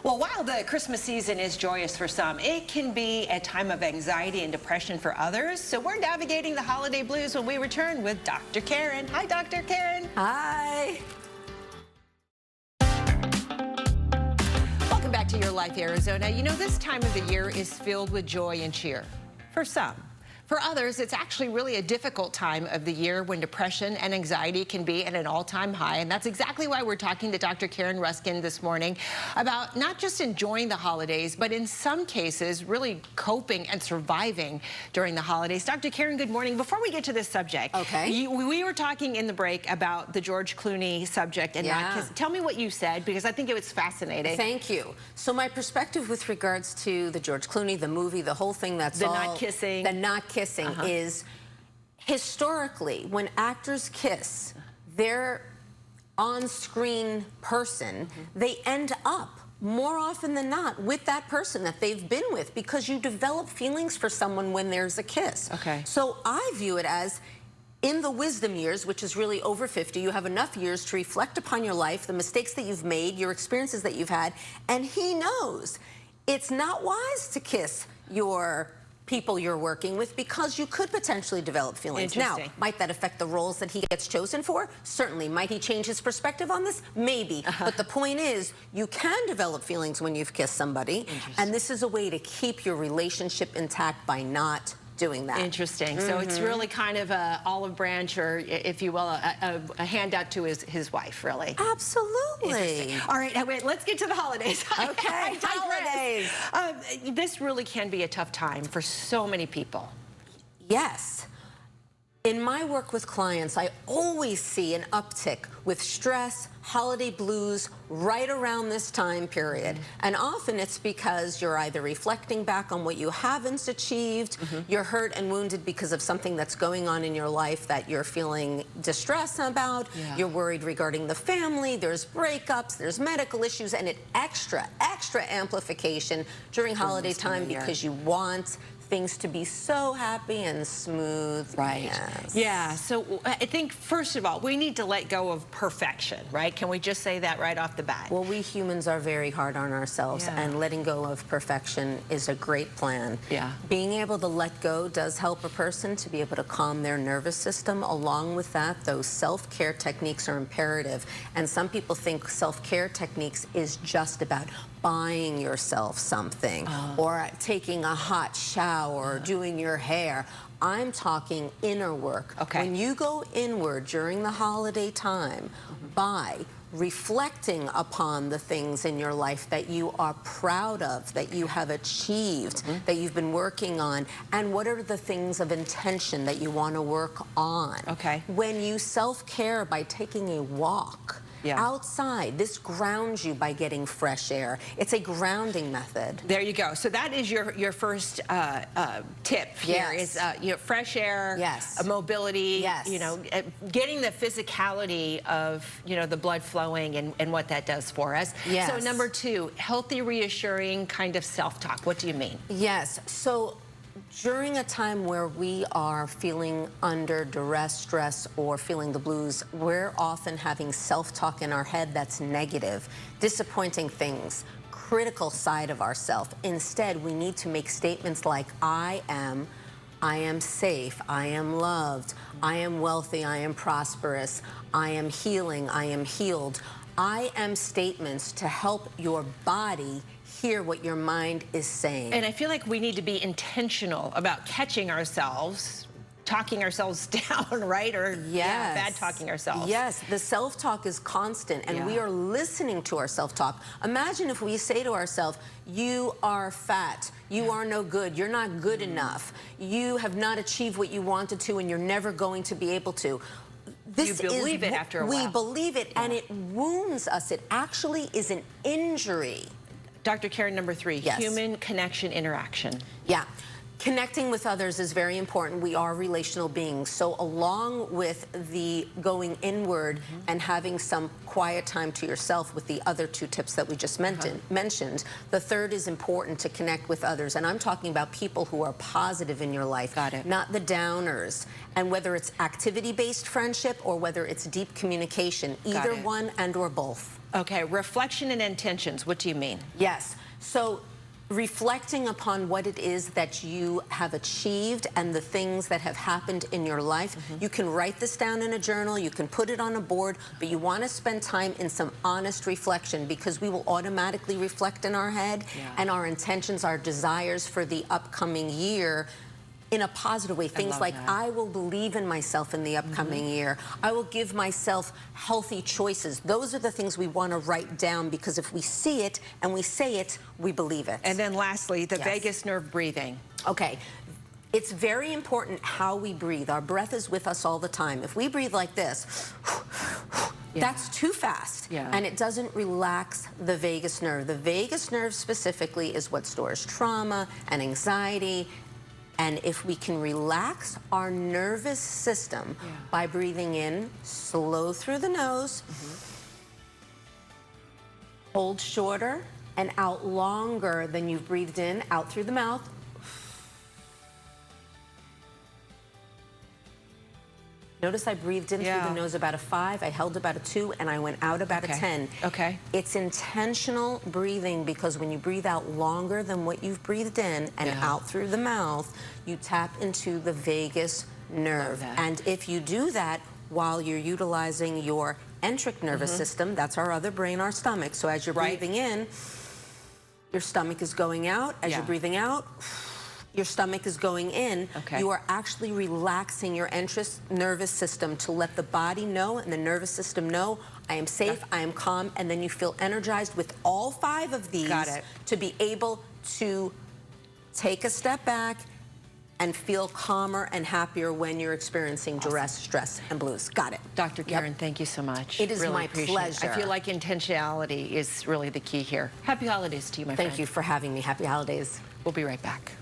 Well, while the Christmas season is joyous for some, it can be a time of anxiety and depression for others. So we're navigating the holiday blues when we return with Dr. Karen. Hi, Dr. Karen. Hi. Welcome back to Your Life, Arizona. You know, this time of the year is filled with joy and cheer for some. For others, it's actually really a difficult time of the year when depression and anxiety can be at an all-time high. And that's exactly why we're talking to Dr. Karen Ruskin this morning about not just enjoying the holidays, but in some cases, really coping and surviving during the holidays. Dr. Karen, good morning. Before we get to this subject, we were talking in the break about the George Clooney subject and not kiss. Tell me what you said, because I think it was fascinating. Thank you. So my perspective with regards to the George Clooney, the movie, the whole thing, that's the not kissing. The not kissing is, historically, when actors kiss their on-screen person, they end up more often than not with that person that they've been with, because you develop feelings for someone when there's a kiss. Okay. So I view it as, in the wisdom years, which is really over 50, you have enough years to reflect upon your life, the mistakes that you've made, your experiences that you've had, and he knows it's not wise to kiss your people you're working with, because you could potentially develop feelings. Now, might that affect the roles that he gets chosen for? Certainly. Might he change his perspective on this? Maybe. But the point is, you can develop feelings when you've kissed somebody, and this is a way to keep your relationship intact by not doing that. Interesting. So it's really kind of a olive branch, or if you will, a handout to his wife, really. Absolutely. All right, wait, let's get to the holidays. Okay, holidays. This really can be a tough time for so many people. Yes. In my work with clients, I always see an uptick with stress, holiday blues right around this time period. And often it's because you're either reflecting back on what you haven't achieved, you're hurt and wounded because of something that's going on in your life that you're feeling distress about, you're worried regarding the family, there's breakups, there's medical issues, and it extra amplification during holiday time because you want things to be so happy and smooth. Right. Yeah, so I think, first of all, we need to let go of perfection, right? Can we just say that right off the bat? Well, we humans are very hard on ourselves, and letting go of perfection is a great plan. Being able to let go does help a person to be able to calm their nervous system. Along with that, those self-care techniques are imperative. And some people think self-care techniques is just about buying yourself something or taking a hot shower or doing your hair. I'm talking inner work. When you go inward during the holiday time by reflecting upon the things in your life that you are proud of, that you have achieved, that you've been working on, and what are the things of intention that you want to work on. When you self-care by taking a walk outside, this grounds you by getting fresh air. It's a grounding method. There you go. So that is your first tip here is fresh air, mobility, you know, getting the physicality of, you know, the blood flowing and what that does for us. So number two, healthy, reassuring kind of self-talk. What do you mean? Yes. So during a time where we are feeling under duress, stress, or feeling the blues, we're often having self-talk in our head that's negative, disappointing things, critical side of ourselves. Instead, we need to make statements like, I am safe, I am loved, I am wealthy, I am prosperous, I am healing, I am healed. I am statements to help your body hear what your mind is saying. And I feel like we need to be intentional about catching ourselves, talking ourselves down, right? Or bad talking ourselves. Yes, the self-talk is constant, and we are listening to our self-talk. Imagine if we say to ourselves, you are fat, you are no good, you're not good enough, you have not achieved what you wanted to, and you're never going to be able to. You believe it after a while. We believe it, and it wounds us. It actually is an injury. Dr. Karen, number three, human connection interaction. Yeah. Connecting with others is very important. We are relational beings. So along with the going inward and having some quiet time to yourself with the other two tips that we just mentioned, the third is important to connect with others. And I'm talking about people who are positive in your life, not the downers. And whether it's activity-based friendship or whether it's deep communication, either one and or both. Okay, reflection and intentions, what do you mean? Yes. So reflecting upon what it is that you have achieved and the things that have happened in your life. You can write this down in a journal, you can put it on a board, but you want to spend time in some honest reflection, because we will automatically reflect in our head and our intentions, our desires for the upcoming year in a positive way. Things like, I will believe in myself in the upcoming year. I will give myself healthy choices. Those are the things we want to write down, because if we see it and we say it, we believe it. And then lastly, the vagus nerve breathing. Okay. It's very important how we breathe. Our breath is with us all the time. If we breathe like this, that's too fast, and it doesn't relax the vagus nerve. The vagus nerve specifically is what stores trauma and anxiety. And if we can relax our nervous system by breathing in slow through the nose, hold shorter, and out longer than you've breathed in, out through the mouth. Notice I breathed in through the nose about a 5, I held about a 2, and I went out about a 10. It's intentional breathing, because when you breathe out longer than what you've breathed in and out through the mouth, you tap into the vagus nerve. And if you do that while you're utilizing your enteric nervous system, that's our other brain, our stomach. So as you're breathing in, your stomach is going out. As you're breathing out, your stomach is going in. You are actually relaxing your nervous system to let the body know and the nervous system know, I am safe, I am calm, and then you feel energized with all 5 of these to be able to take a step back and feel calmer and happier when you're experiencing duress, stress, and blues. Got it. Dr. Karen, thank you so much. It is my pleasure. I feel like intentionality is really the key here. Happy holidays to you, my friend. Thank you for having me. Happy holidays. We'll be right back.